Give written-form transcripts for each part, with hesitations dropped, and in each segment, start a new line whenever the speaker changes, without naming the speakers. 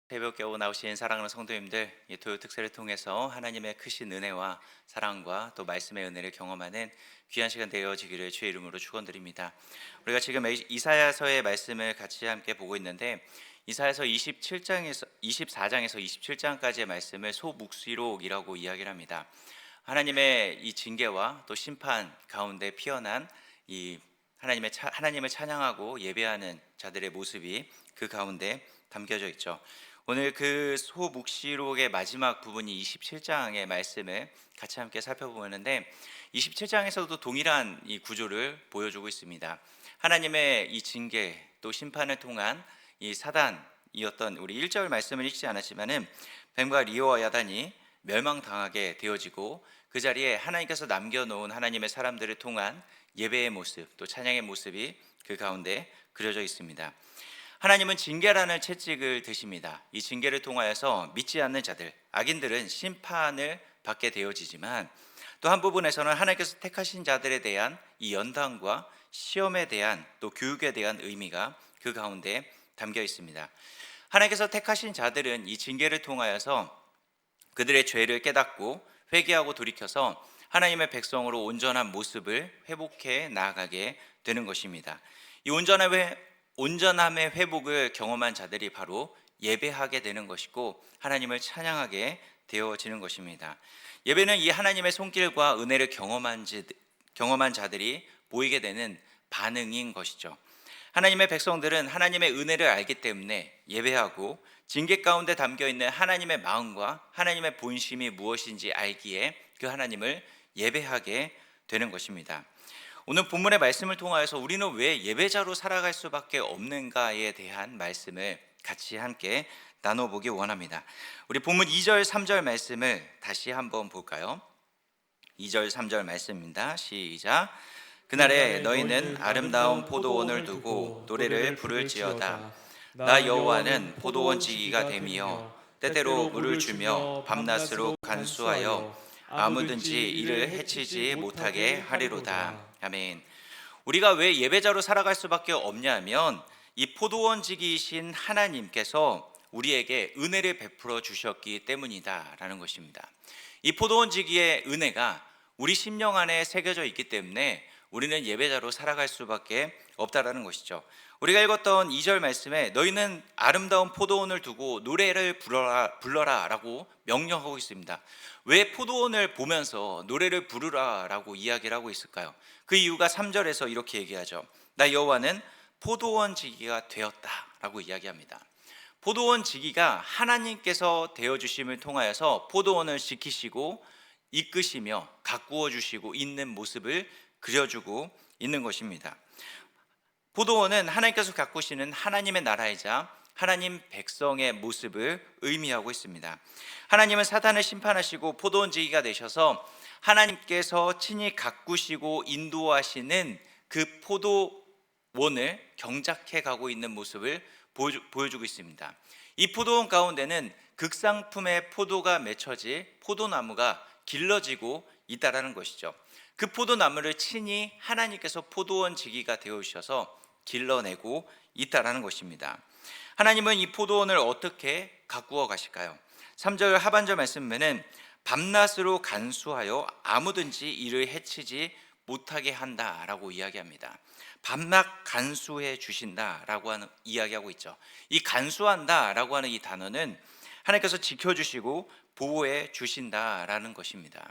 새벽 깨고 나오신 사랑하는 성도님들, 이 토요 특세를 통해서 하나님의 크신 은혜와 사랑과 또 말씀의 은혜를 경험하는 귀한 시간 되어지기를 주의 이름으로 축원드립니다. 우리가 지금 이사야서의 말씀을 같이 함께 보고 있는데, 이사야서 27장에서 24장에서 27장까지의 말씀을 소묵시록이라고 이야기를 합니다. 하나님의 이 징계와 또 심판 가운데 피어난 이 하나님을 찬양하고 예배하는 자들의 모습이 그 가운데 담겨져 있죠. 오늘 그 소묵시록의 마지막 부분이 27장의 말씀을 같이 함께 살펴보는데, 27장에서도 동일한 이 구조를 보여주고 있습니다. 하나님의 이 징계 또 심판을 통한 이 사단이었던, 우리 1절 말씀을 읽지 않았지만은 뱀과 리오와 야단이 멸망당하게 되어지고, 그 자리에 하나님께서 남겨놓은 하나님의 사람들을 통한 예배의 모습 또 찬양의 모습이 그 가운데 그려져 있습니다. 하나님은 징계라는 채찍을 드십니다. 이 징계를 통하여서 믿지 않는 자들, 악인들은 심판을 받게 되어지지만, 또 한 부분에서는 하나님께서 택하신 자들에 대한 이 연단과 시험에 대한 또 교육에 대한 의미가 그 가운데 담겨 있습니다. 하나님께서 택하신 자들은 이 징계를 통하여서 그들의 죄를 깨닫고 회개하고 돌이켜서 하나님의 백성으로 온전한 모습을 회복해 나아가게 되는 것입니다. 이 온전함의 회복을 경험한 자들이 바로 예배하게 되는 것이고, 하나님을 찬양하게 되어지는 것입니다. 예배는 이 하나님의 손길과 은혜를 경험한 자들이 보이게 되는 반응인 것이죠. 하나님의 백성들은 하나님의 은혜를 알기 때문에 예배하고, 징계 가운데 담겨있는 하나님의 마음과 하나님의 본심이 무엇인지 알기에 그 하나님을 예배하게 되는 것입니다. 오늘 본문의 말씀을 통하여서 우리는 왜 예배자로 살아갈 수밖에 없는가에 대한 말씀을 같이 함께 나눠보기 원합니다. 우리 본문 2절 3절 말씀을 다시 한번 볼까요? 2절 3절 말씀입니다. 시작. 그날에 너희는 아름다운 포도원을 두고 노래를 부를지어다. 나 여호와는 포도원 지기가 되며 때때로 물을 주며 밤낮으로 간수하여 아무든지 이를 해치지 못하게 하리로다. 아멘. 우리가 왜 예배자로 살아갈 수밖에 없냐면, 이 포도원지기이신 하나님께서 우리에게 은혜를 베풀어 주셨기 때문이다라는 것입니다. 이 포도원지기의 은혜가 우리 심령 안에 새겨져 있기 때문에 우리는 예배자로 살아갈 수밖에 없다라는 것이죠. 우리가 읽었던 2절 말씀에 너희는 아름다운 포도원을 두고 노래를 불러라 라고 명령하고 있습니다. 왜 포도원을 보면서 노래를 부르라 라고 이야기를 하고 있을까요? 그 이유가 3절에서 이렇게 얘기하죠. 나 여호와는 포도원 지기가 되었다 라고 이야기합니다. 포도원 지기가 하나님께서 되어주심을 통하여서 포도원을 지키시고 이끄시며 가꾸어 주시고 있는 모습을 그려주고 있는 것입니다. 포도원은 하나님께서 가꾸시는 하나님의 나라이자 하나님 백성의 모습을 의미하고 있습니다. 하나님은 사단을 심판하시고 포도원 지기가 되셔서 하나님께서 친히 가꾸시고 인도하시는 그 포도원을 경작해 가고 있는 모습을 보여주고 있습니다. 이 포도원 가운데는 극상품의 포도가 맺혀질 포도나무가 길러지고 있다라는 것이죠. 그 포도나무를 친히 하나님께서 포도원 지기가 되어 주셔서 길러내고 있다라는 것입니다. 하나님은 이 포도원을 어떻게 가꾸어 가실까요? 3절 하반절 말씀에는 밤낮으로 간수하여 아무든지 이를 해치지 못하게 한다라고 이야기합니다. 밤낮 간수해 주신다라고 이야기하고 있죠. 이 간수한다라고 하는 이 단어는 하나님께서 지켜주시고 보호해 주신다라는 것입니다.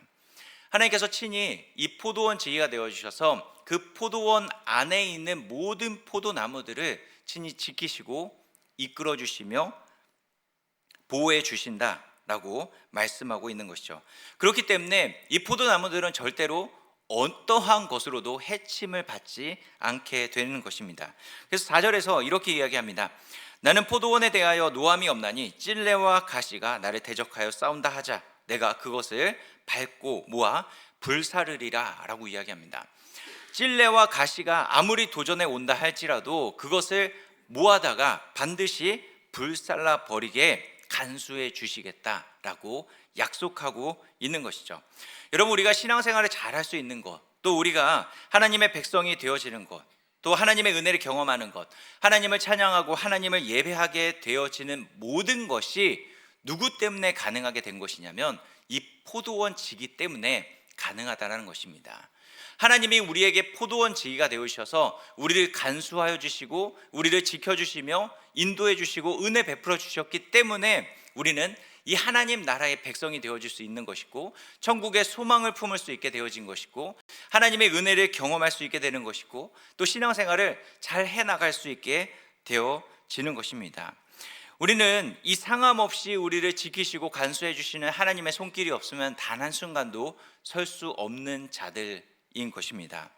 하나님께서 친히 이 포도원 지기가 되어주셔서 그 포도원 안에 있는 모든 포도나무들을 친히 지키시고 이끌어 주시며 보호해 주신다라고 말씀하고 있는 것이죠. 그렇기 때문에 이 포도나무들은 절대로 어떠한 것으로도 해침을 받지 않게 되는 것입니다. 그래서 4절에서 이렇게 이야기합니다. 나는 포도원에 대하여 노함이 없나니 찔레와 가시가 나를 대적하여 싸운다 하자 내가 그것을 밟고 모아 불사르리라 라고 이야기합니다. 찔레와 가시가 아무리 도전해 온다 할지라도 그것을 모아다가 반드시 불살라 버리게 간수해 주시겠다라고 약속하고 있는 것이죠. 여러분, 우리가 신앙생활을 잘할 수 있는 것, 또 우리가 하나님의 백성이 되어지는 것, 또 하나님의 은혜를 경험하는 것, 하나님을 찬양하고 하나님을 예배하게 되어지는 모든 것이 누구 때문에 가능하게 된 것이냐면 이 포도원 지기 때문에 가능하다는 것입니다. 하나님이 우리에게 포도원 지기가 되어주셔서 우리를 간수하여 주시고 우리를 지켜주시며 인도해 주시고 은혜 베풀어 주셨기 때문에 우리는 이 하나님 나라의 백성이 되어질 수 있는 것이고 천국의 소망을 품을 수 있게 되어진 것이고 하나님의 은혜를 경험할 수 있게 되는 것이고 또 신앙생활을 잘 해나갈 수 있게 되어지는 것입니다. 우리는 이 상함 없이 우리를 지키시고 간수해 주시는 하나님의 손길이 없으면 단 한순간도 설 수 없는 자들인 것입니다.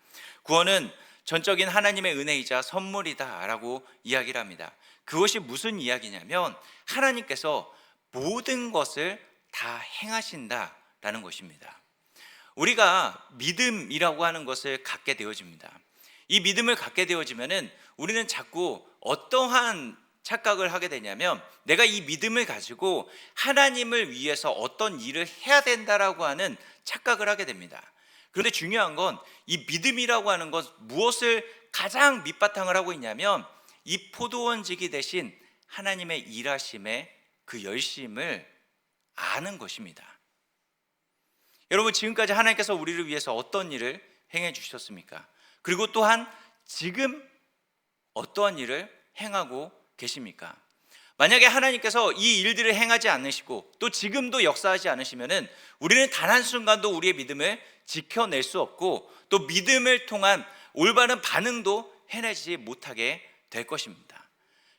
구원은 전적인 하나님의 은혜이자 선물이다라고 이야기를 합니다. 그것이 무슨 이야기냐면 하나님께서 모든 것을 다 행하신다라는 것입니다. 우리가 믿음이라고 하는 것을 갖게 되어집니다. 이 믿음을 갖게 되어지면은 우리는 자꾸 어떠한 착각을 하게 되냐면 내가 이 믿음을 가지고 하나님을 위해서 어떤 일을 해야 된다라고 하는 착각을 하게 됩니다. 그런데 중요한 건 이 믿음이라고 하는 것 무엇을 가장 밑바탕을 하고 있냐면 이 포도원지기 대신 하나님의 일하심의 그 열심을 아는 것입니다. 여러분, 지금까지 하나님께서 우리를 위해서 어떤 일을 행해 주셨습니까? 그리고 또한 지금 어떠한 일을 행하고 계십니까? 만약에 하나님께서 이 일들을 행하지 않으시고 또 지금도 역사하지 않으시면은 우리는 단 한순간도 우리의 믿음을 지켜낼 수 없고 또 믿음을 통한 올바른 반응도 해내지 못하게 될 것입니다.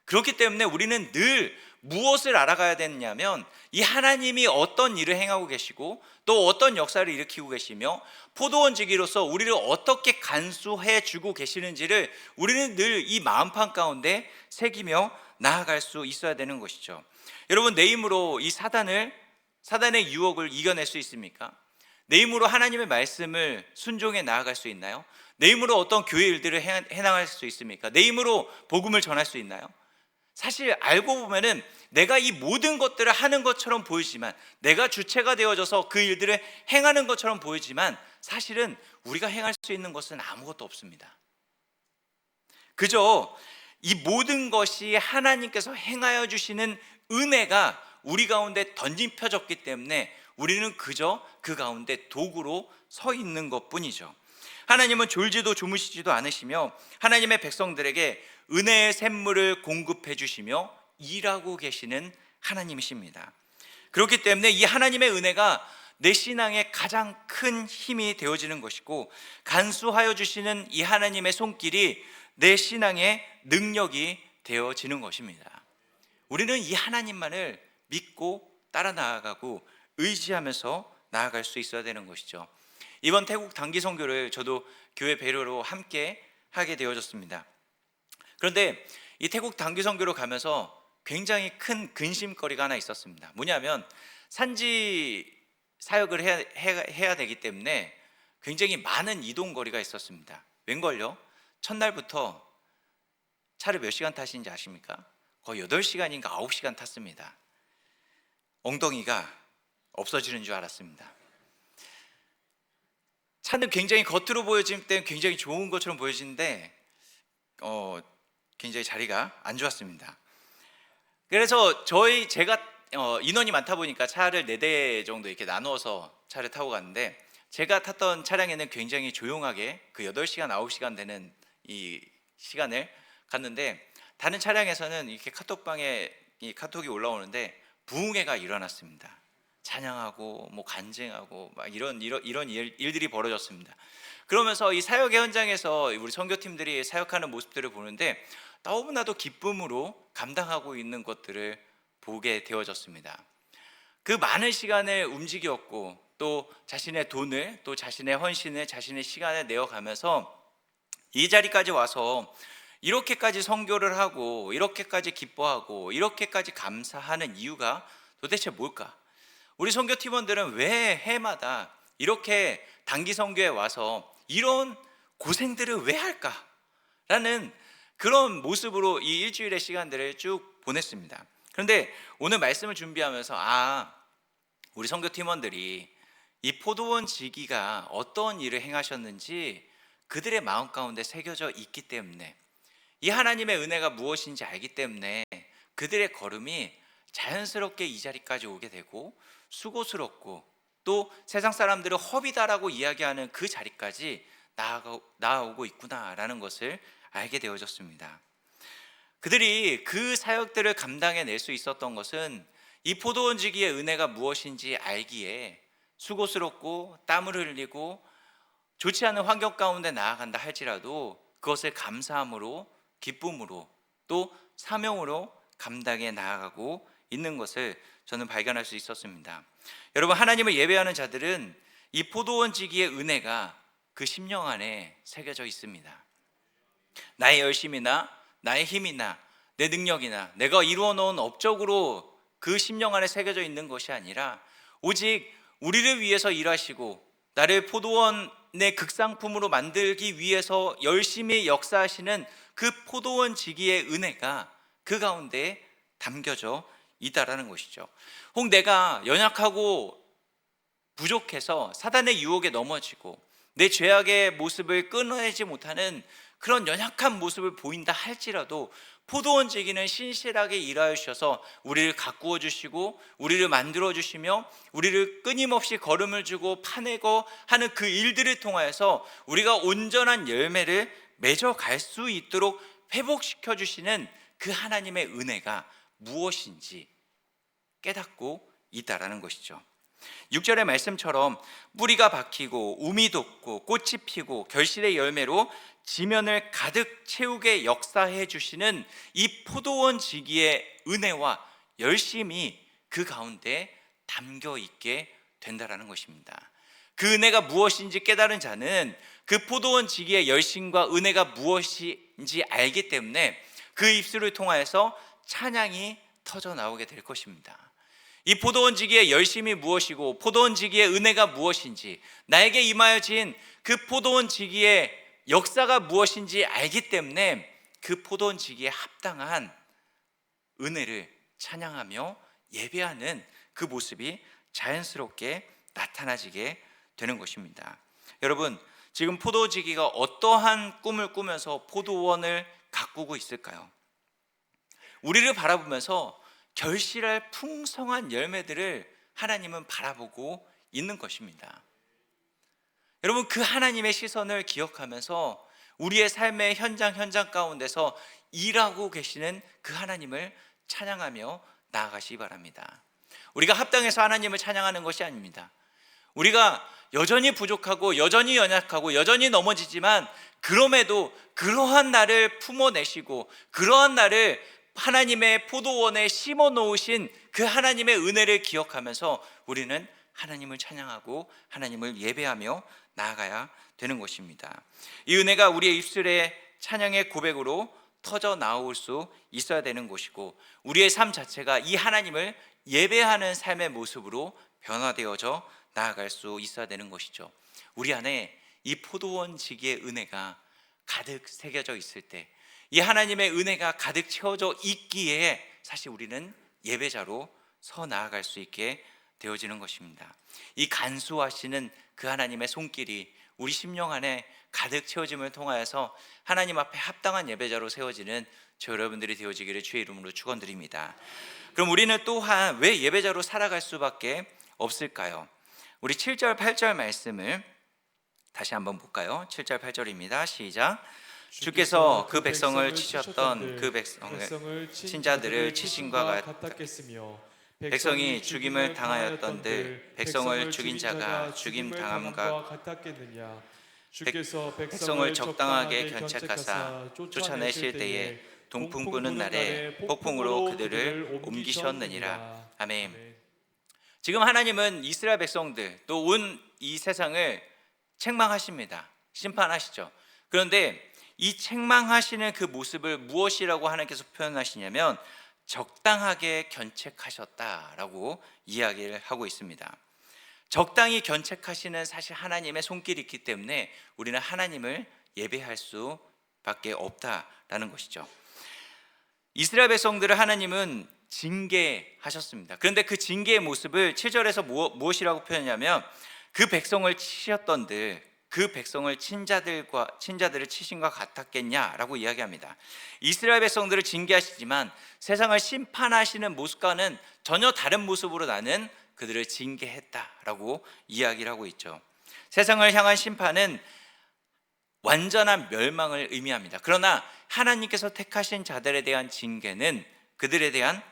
그렇기 때문에 우리는 늘 무엇을 알아가야 되느냐면 이 하나님이 어떤 일을 행하고 계시고 또 어떤 역사를 일으키고 계시며 포도원지기로서 우리를 어떻게 간수해 주고 계시는지를 우리는 늘 이 마음판 가운데 새기며 나아갈 수 있어야 되는 것이죠. 여러분, 내 힘으로 이 사단의 유혹을 이겨낼 수 있습니까? 내 힘으로 하나님의 말씀을 순종해 나아갈 수 있나요? 내 힘으로 어떤 교회 일들을 해나갈 수 있습니까? 내 힘으로 복음을 전할 수 있나요? 사실 알고 보면은 내가 이 모든 것들을 하는 것처럼 보이지만, 내가 주체가 되어져서 그 일들을 행하는 것처럼 보이지만 사실은 우리가 행할 수 있는 것은 아무것도 없습니다. 그저 이 모든 것이 하나님께서 행하여 주시는 은혜가 우리 가운데 던져졌기 때문에 우리는 그저 그 가운데 도구로 서 있는 것뿐이죠. 하나님은 졸지도 주무시지도 않으시며 하나님의 백성들에게 은혜의 샘물을 공급해 주시며 일하고 계시는 하나님이십니다. 그렇기 때문에 이 하나님의 은혜가 내 신앙의 가장 큰 힘이 되어지는 것이고, 간수하여 주시는 이 하나님의 손길이 내 신앙의 능력이 되어지는 것입니다. 우리는 이 하나님만을 믿고 따라 나아가고 의지하면서 나아갈 수 있어야 되는 것이죠. 이번 태국 단기 선교를 저도 교회 배려로 함께 하게 되어졌습니다. 그런데 이 태국 단기 선교로 가면서 굉장히 큰 근심거리가 하나 있었습니다. 뭐냐면 산지 사역을 해야 되기 때문에 굉장히 많은 이동 거리가 있었습니다. 웬걸요? 첫날부터 차를 몇 시간 타시는지 아십니까? 거의 8시간인가 9시간 탔습니다. 엉덩이가 없어지는 줄 알았습니다. 차는 굉장히 겉으로 보여질 때는 굉장히 좋은 것처럼 보여지는데 굉장히 자리가 안 좋았습니다. 그래서 제가 인원이 많다 보니까 차를 4대 정도 이렇게 나누어서 차를 타고 갔는데, 제가 탔던 차량에는 굉장히 조용하게 그 8시간 9시간 되는 이 시간을 갔는데, 다른 차량에서는 이렇게 카톡방에 이 카톡이 올라오는데 부흥회가 일어났습니다. 찬양하고 뭐 간증하고 막 이런 일들이 벌어졌습니다. 그러면서 이 사역의 현장에서 우리 선교팀들이 사역하는 모습들을 보는데 너무나도 기쁨으로 감당하고 있는 것들을 보게 되어졌습니다. 그 많은 시간을 움직였고 또 자신의 돈을, 또 자신의 헌신을, 자신의 시간을 내어가면서 이 자리까지 와서 이렇게까지 선교를 하고 이렇게까지 기뻐하고 이렇게까지 감사하는 이유가 도대체 뭘까? 우리 선교 팀원들은 왜 해마다 이렇게 단기 선교에 와서 이런 고생들을 왜 할까? 라는 그런 모습으로 이 일주일의 시간들을 쭉 보냈습니다. 그런데 오늘 말씀을 준비하면서 우리 선교 팀원들이 이 포도원 지기가 어떤 일을 행하셨는지 그들의 마음 가운데 새겨져 있기 때문에, 이 하나님의 은혜가 무엇인지 알기 때문에 그들의 걸음이 자연스럽게 이 자리까지 오게 되고, 수고스럽고 또 세상 사람들은 허비다라고 이야기하는 그 자리까지 나아오고 있구나라는 것을 알게 되어졌습니다. 그들이 그 사역들을 감당해낼 수 있었던 것은 이 포도원지기의 은혜가 무엇인지 알기에 수고스럽고 땀을 흘리고 좋지 않은 환경 가운데 나아간다 할지라도 그것을 감사함으로, 기쁨으로, 또 사명으로 감당해 나아가고 있는 것을 저는 발견할 수 있었습니다. 여러분, 하나님을 예배하는 자들은 이 포도원지기의 은혜가 그 심령 안에 새겨져 있습니다. 나의 열심이나 나의 힘이나 내 능력이나 내가 이루어 놓은 업적으로 그 심령 안에 새겨져 있는 것이 아니라, 오직 우리를 위해서 일하시고 나를 포도원의 극상품으로 만들기 위해서 열심히 역사하시는 그 포도원 지기의 은혜가 그 가운데 담겨져 있다라는 것이죠. 혹 내가 연약하고 부족해서 사단의 유혹에 넘어지고 내 죄악의 모습을 끊어내지 못하는 그런 연약한 모습을 보인다 할지라도, 포도원 지기는 신실하게 일하여 주셔서 우리를 가꾸어 주시고 우리를 만들어 주시며 우리를 끊임없이 걸음을 주고 파내고 하는 그 일들을 통하여서 우리가 온전한 열매를 맺어갈 수 있도록 회복시켜 주시는 그 하나님의 은혜가 무엇인지 깨닫고 있다라는 것이죠. 6절의 말씀처럼 뿌리가 박히고 우미 돋고 꽃이 피고 결실의 열매로 지면을 가득 채우게 역사해 주시는 이 포도원 지기의 은혜와 열심이 그 가운데 담겨 있게 된다라는 것입니다. 그 은혜가 무엇인지 깨달은 자는 그 포도원 지기의 열심과 은혜가 무엇인지 알기 때문에 그 입술을 통하여서 찬양이 터져 나오게 될 것입니다. 이 포도원지기의 열심이 무엇이고 포도원지기의 은혜가 무엇인지, 나에게 임하여진 그 포도원지기의 역사가 무엇인지 알기 때문에 그 포도원지기에 합당한 은혜를 찬양하며 예배하는 그 모습이 자연스럽게 나타나지게 되는 것입니다. 여러분, 지금 포도원지기가 어떠한 꿈을 꾸면서 포도원을 가꾸고 있을까요? 우리를 바라보면서 결실할 풍성한 열매들을 하나님은 바라보고 있는 것입니다. 여러분, 그 하나님의 시선을 기억하면서 우리의 삶의 현장 가운데서 일하고 계시는 그 하나님을 찬양하며 나아가시기 바랍니다. 우리가 합당해서 하나님을 찬양하는 것이 아닙니다. 우리가 여전히 부족하고 여전히 연약하고 여전히 넘어지지만, 그럼에도 그러한 나를 품어내시고 그러한 나를 하나님의 포도원에 심어 놓으신 그 하나님의 은혜를 기억하면서 우리는 하나님을 찬양하고 하나님을 예배하며 나아가야 되는 것입니다. 이 은혜가 우리의 입술에 찬양의 고백으로 터져 나올 수 있어야 되는 것이고, 우리의 삶 자체가 이 하나님을 예배하는 삶의 모습으로 변화되어져 나아갈 수 있어야 되는 것이죠. 우리 안에 이 포도원 지기의 은혜가 가득 새겨져 있을 때, 이 하나님의 은혜가 가득 채워져 있기에 사실 우리는 예배자로 서 나아갈 수 있게 되어지는 것입니다. 이 간수하시는 그 하나님의 손길이 우리 심령 안에 가득 채워짐을 통하여서 하나님 앞에 합당한 예배자로 세워지는 저 여러분들이 되어지기를 주의 이름으로 축원드립니다. 그럼 우리는 또한 왜 예배자로 살아갈 수밖에 없을까요? 우리 7절 8절 말씀을 다시 한번 볼까요? 7절 8절입니다. 시작. 주께서 그 백성을 치셨던 그 백성을 친자들을 치신과 같았겠으며, 백성이 죽임을 당하였던들 백성을 죽인 자가 죽임 당함과 같았겠느냐. 주께서 백성을 적당하게 견책하사 쫓아내실 때에 동풍 부는 날에 폭풍으로 그들을 옮기셨느니라. 아멘. 지금 하나님은 이스라엘 백성들 또 온 이 세상을 책망하십니다. 심판하시죠. 그런데 이 책망하시는 그 모습을 무엇이라고 하나님께서 표현하시냐면 적당하게 견책하셨다라고 이야기를 하고 있습니다. 적당히 견책하시는 사실 하나님의 손길이 있기 때문에 우리는 하나님을 예배할 수밖에 없다라는 것이죠. 이스라엘 백성들을 하나님은 징계하셨습니다. 그런데 그 징계의 모습을 7절에서 무엇이라고 표현하냐면 그 백성을 치셨던들, 그 백성을 친자들을 치신과 같았겠냐라고 이야기합니다. 이스라엘 백성들을 징계하시지만 세상을 심판하시는 모습과는 전혀 다른 모습으로 나는 그들을 징계했다라고 이야기를 하고 있죠. 세상을 향한 심판은 완전한 멸망을 의미합니다. 그러나 하나님께서 택하신 자들에 대한 징계는 그들에 대한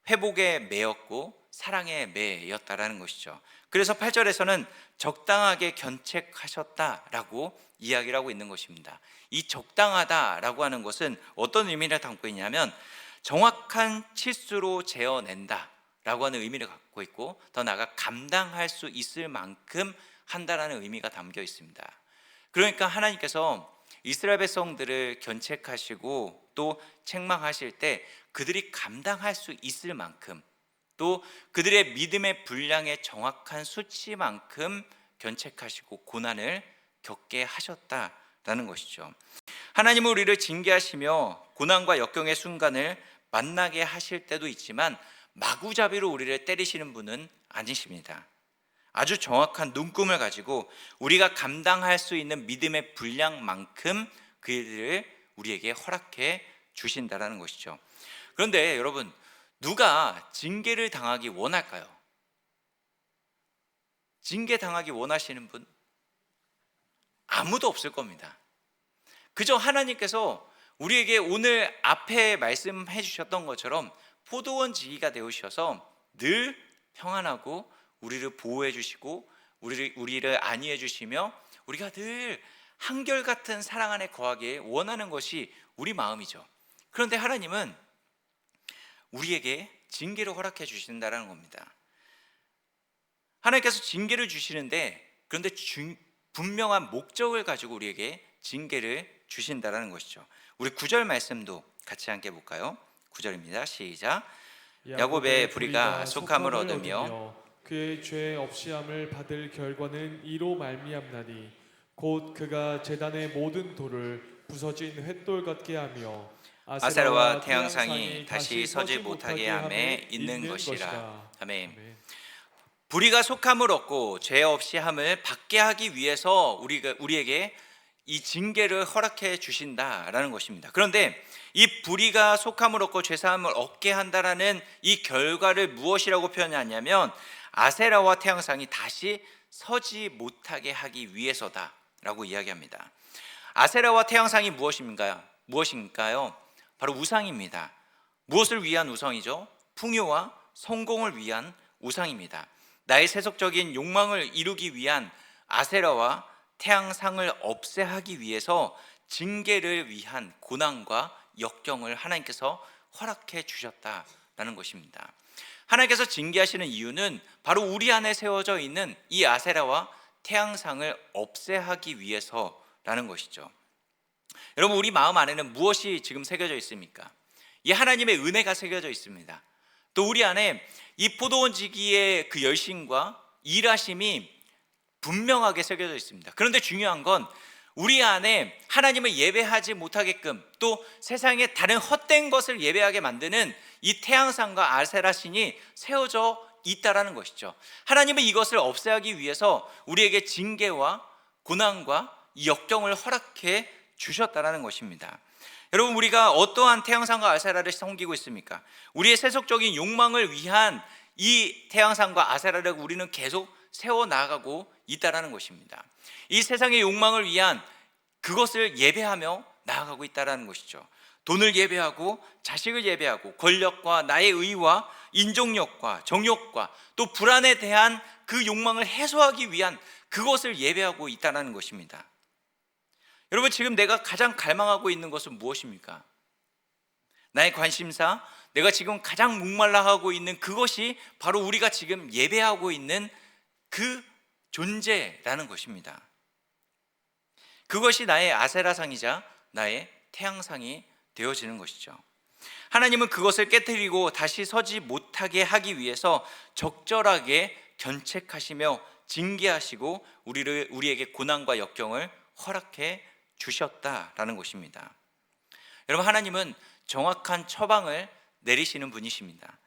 회복의 매였고 사랑의 매였다라는 것이죠. 그래서 8절에서는 적당하게 견책하셨다라고 이야기를 하고 있는 것입니다. 이 적당하다라고 하는 것은 어떤 의미를 담고 있냐면 정확한 치수로 재어낸다라고 하는 의미를 갖고 있고, 더 나아가 감당할 수 있을 만큼 한다라는 의미가 담겨 있습니다. 그러니까 하나님께서 이스라엘 백성들을 견책하시고 또 책망하실 때 그들이 감당할 수 있을 만큼, 또 그들의 믿음의 분량의 정확한 수치만큼 견책하시고 고난을 겪게 하셨다라는 것이죠. 하나님은 우리를 징계하시며 고난과 역경의 순간을 만나게 하실 때도 있지만 마구잡이로 우리를 때리시는 분은 아니십니다. 아주 정확한 눈금을 가지고 우리가 감당할 수 있는 믿음의 분량만큼 그들을 우리에게 허락해 주신다라는 것이죠. 그런데 여러분, 누가 징계를 당하기 원할까요? 징계 당하기 원하시는 분? 아무도 없을 겁니다. 그저 하나님께서 우리에게 오늘 앞에 말씀해 주셨던 것처럼 포도원 지기가 되어주셔서 늘 평안하고 우리를 보호해 주시고 우리를 안위해 주시며 우리가 늘 한결같은 사랑 안에 거하기에 원하는 것이 우리 마음이죠. 그런데 하나님은 우리에게 징계를 허락해 주신다는 겁니다. 하나님께서 징계를 주시는데, 그런데 분명한 목적을 가지고 우리에게 징계를 주신다는 것이죠. 우리 9절 말씀도 같이 함께 볼까요? 9절입니다. 시작. 야곱의 불의가 속함을 얻으며
그의 죄 없이함을 받을 결과는 이로 말미암나니 곧 그가 제단의 모든 돌을 부서진 횃돌 같게 하며
아세라와 태양상이 다시 서지 못하게 함에 있는 것이라. 아멘. 불의가 속함을 얻고 죄 없이 함을 받게 하기 위해서 우리에게 이 징계를 허락해 주신다라는 것입니다. 그런데 이 불의가 속함을 얻고 죄사함을 얻게 한다라는 이 결과를 무엇이라고 표현하냐면 아세라와 태양상이 다시 서지 못하게 하기 위해서다라고 이야기합니다. 아세라와 태양상이 무엇인가요? 바로 우상입니다. 무엇을 위한 우상이죠? 풍요와 성공을 위한 우상입니다. 나의 세속적인 욕망을 이루기 위한 아세라와 태양상을 없애하기 위해서 징계를 위한 고난과 역경을 하나님께서 허락해 주셨다라는 것입니다. 하나님께서 징계하시는 이유는 바로 우리 안에 세워져 있는 이 아세라와 태양상을 없애하기 위해서라는 것이죠. 여러분, 우리 마음 안에는 무엇이 지금 새겨져 있습니까? 이 하나님의 은혜가 새겨져 있습니다. 또 우리 안에 이 포도원 지기의 그 열심과 일하심이 분명하게 새겨져 있습니다. 그런데 중요한 건 우리 안에 하나님을 예배하지 못하게끔 또 세상의 다른 헛된 것을 예배하게 만드는 이 태양상과 아세라 신이 세워져 있다라는 것이죠. 하나님은 이것을 없애하기 위해서 우리에게 징계와 고난과 이 역경을 허락해 주셨다라는 것입니다. 여러분, 우리가 어떠한 태양상과 아세라를 섬기고 있습니까? 우리의 세속적인 욕망을 위한 이 태양상과 아세라를 우리는 계속 세워나가고 있다라는 것입니다. 이 세상의 욕망을 위한 그것을 예배하며 나아가고 있다라는 것이죠. 돈을 예배하고 자식을 예배하고 권력과 나의 의와 인종욕과 정욕과 또 불안에 대한 그 욕망을 해소하기 위한 그것을 예배하고 있다는 것입니다. 여러분, 지금 내가 가장 갈망하고 있는 것은 무엇입니까? 나의 관심사, 내가 지금 가장 목말라 하고 있는 그것이 바로 우리가 지금 예배하고 있는 그 존재라는 것입니다. 그것이 나의 아세라상이자 나의 태양상이 되어지는 것이죠. 하나님은 그것을 깨뜨리고 다시 서지 못하게 하기 위해서 적절하게 견책하시며 징계하시고 우리에게 고난과 역경을 허락해 주셨다라는 것입니다. 여러분, 하나님은 정확한 처방을 내리시는 분이십니다.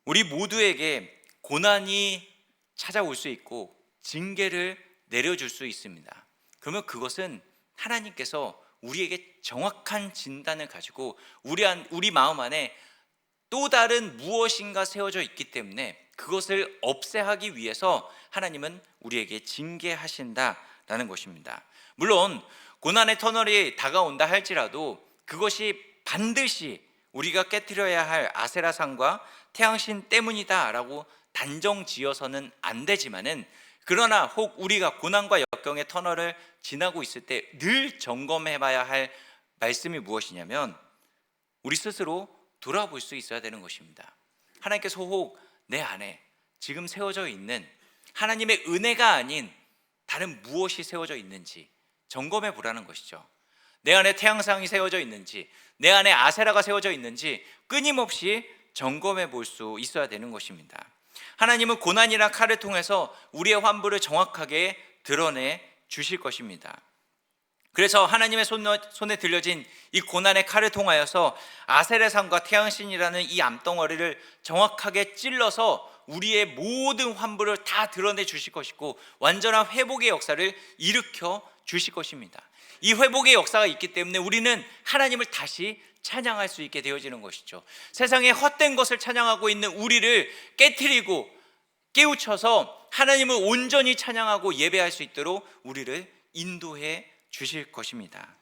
우리 모두에게 고난이 찾아올 수 있고 징계를 내려줄 수 있습니다. 그러면 그것은 하나님께서 우리에게 정확한 진단을 가지고 우리 마음 안에 또 다른 무엇인가 세워져 있기 때문에 그것을 없애하기 위해서 하나님은 우리에게 징계하신다라는 것입니다. 물론 고난의 터널이 다가온다 할지라도 그것이 반드시 우리가 깨트려야 할 아세라상과 태양신 때문이다라고 단정 지어서는 안 되지만은, 그러나 혹 우리가 고난과 역경의 터널을 지나고 있을 때 늘 점검해봐야 할 말씀이 무엇이냐면, 우리 스스로 돌아볼 수 있어야 되는 것입니다. 하나님께서 혹 내 안에 지금 세워져 있는 하나님의 은혜가 아닌 다른 무엇이 세워져 있는지 점검해 보라는 것이죠. 내 안에 태양상이 세워져 있는지, 내 안에 아세라가 세워져 있는지 끊임없이 점검해 볼 수 있어야 되는 것입니다. 하나님은 고난이나 칼을 통해서 우리의 환부를 정확하게 드러내 주실 것입니다. 그래서 하나님의 손에 들려진 이 고난의 칼을 통하여서 아세라상과 태양신이라는 이 암덩어리를 정확하게 찔러서 우리의 모든 환부를 다 드러내 주실 것이고, 완전한 회복의 역사를 일으켜 주실 것입니다. 이 회복의 역사가 있기 때문에 우리는 하나님을 다시 찬양할 수 있게 되어지는 것이죠. 세상에 헛된 것을 찬양하고 있는 우리를 깨트리고 깨우쳐서 하나님을 온전히 찬양하고 예배할 수 있도록 우리를 인도해 주실 것입니다.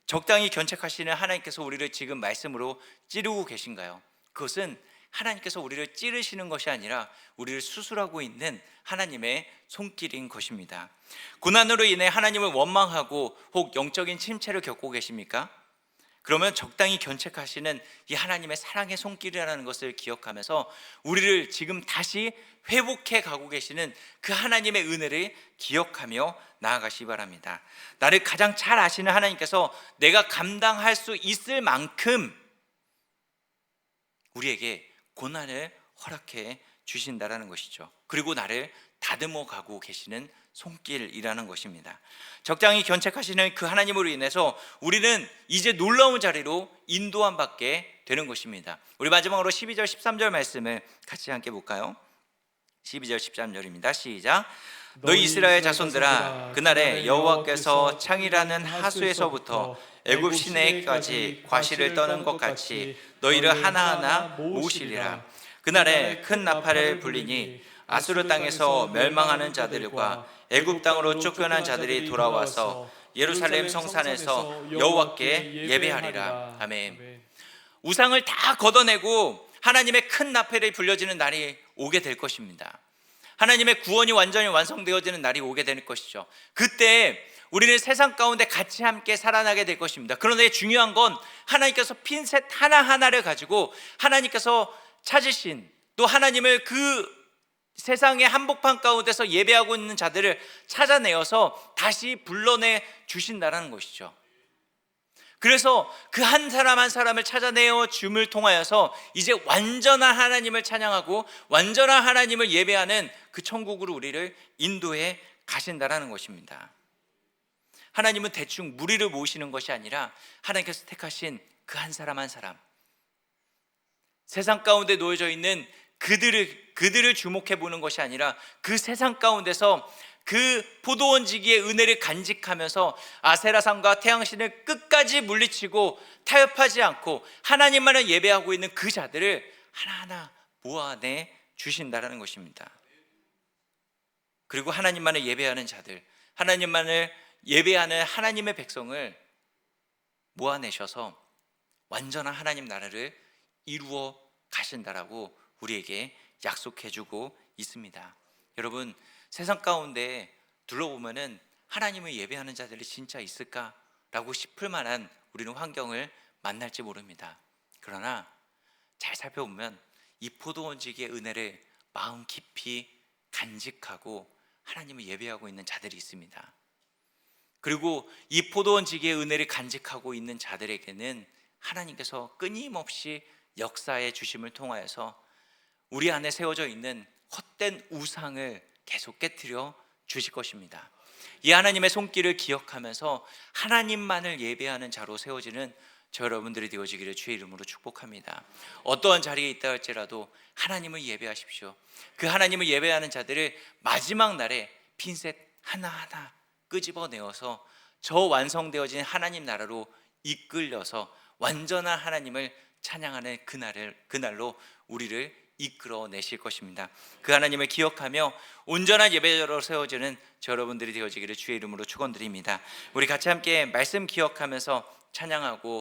적당히 견책하시는 하나님께서 우리를 지금 말씀으로 찌르고 계신가요? 그것은 하나님께서 우리를 찌르시는 것이 아니라 우리를 수술하고 있는 하나님의 손길인 것입니다. 고난으로 인해 하나님을 원망하고 혹 영적인 침체를 겪고 계십니까? 그러면 적당히 견책하시는 이 하나님의 사랑의 손길이라는 것을 기억하면서 우리를 지금 다시 회복해 가고 계시는 그 하나님의 은혜를 기억하며 나아가시기 바랍니다. 나를 가장 잘 아시는 하나님께서 내가 감당할 수 있을 만큼 우리에게 고난을 허락해 주신다라는 것이죠. 그리고 나를 다듬어 가고 계시는 손길이라는 것입니다. 적당히 견책하시는 그 하나님으로 인해서 우리는 이제 놀라운 자리로 인도함 받게 되는 것입니다. 우리 마지막으로 12절 13절 말씀을 같이 함께 볼까요? 12절 13절입니다. 시작. 너희 이스라엘 자손들아, 그날에 여호와께서 창이라는 하수에서부터 애굽 시내까지 과실을 떠는 것 같이 너희를 하나하나 모으시리라. 그날에 큰 나팔을 불리니 아수르 땅에서 멸망하는 자들과 애굽 땅으로 쫓겨난 자들이 돌아와서 예루살렘 성산에서 여호와께 예배하리라. 아멘. 우상을 다 걷어내고 하나님의 큰 나팔이 불려지는 날이 오게 될 것입니다. 하나님의 구원이 완전히 완성되어지는 날이 오게 될 것이죠. 그때 우리는 세상 가운데 같이 함께 살아나게 될 것입니다. 그런데 중요한 건 하나님께서 핀셋 하나하나를 가지고 하나님께서 찾으신, 또 하나님을 그 세상의 한복판 가운데서 예배하고 있는 자들을 찾아내어서 다시 불러내 주신다라는 것이죠. 그래서 그 한 사람 한 사람을 찾아내어 줌을 통하여서 이제 완전한 하나님을 찬양하고 완전한 하나님을 예배하는 그 천국으로 우리를 인도해 가신다라는 것입니다. 하나님은 대충 무리를 모으시는 것이 아니라 하나님께서 택하신 그 한 사람 한 사람, 세상 가운데 놓여져 있는 그들을 주목해 보는 것이 아니라 그 세상 가운데서 그 포도원지기의 은혜를 간직하면서 아세라상과 태양신을 끝까지 물리치고 타협하지 않고 하나님만을 예배하고 있는 그 자들을 하나하나 모아내 주신다라는 것입니다. 그리고 하나님만을 예배하는 자들, 하나님만을 예배하는 하나님의 백성을 모아내셔서 완전한 하나님 나라를 이루어 가신다라고 우리에게 약속해주고 있습니다. 여러분, 세상 가운데 둘러보면은 하나님을 예배하는 자들이 진짜 있을까라고 싶을 만한 우리는 환경을 만날지 모릅니다. 그러나 잘 살펴보면 이 포도원지기의 은혜를 마음 깊이 간직하고 하나님을 예배하고 있는 자들이 있습니다. 그리고 이 포도원지기의 은혜를 간직하고 있는 자들에게는 하나님께서 끊임없이 역사의 주심을 통하여서 우리 안에 세워져 있는 헛된 우상을 계속 깨트려 주실 것입니다. 이 하나님의 손길을 기억하면서 하나님만을 예배하는 자로 세워지는 저 여러분들이 되어지기를 주의 이름으로 축복합니다. 어떠한 자리에 있다 할지라도 하나님을 예배하십시오. 그 하나님을 예배하는 자들을 마지막 날에 핀셋 하나하나 끄집어내어서 저 완성되어진 하나님 나라로 이끌려서 완전한 하나님을 찬양하는 그날로 우리를 이끌어내실 것입니다. 그 하나님을 기억하며 온전한 예배자로 세워지는 저 여러분들이 되어지기를 주의 이름으로 축원드립니다. 우리 같이 함께 말씀 기억하면서 찬양하고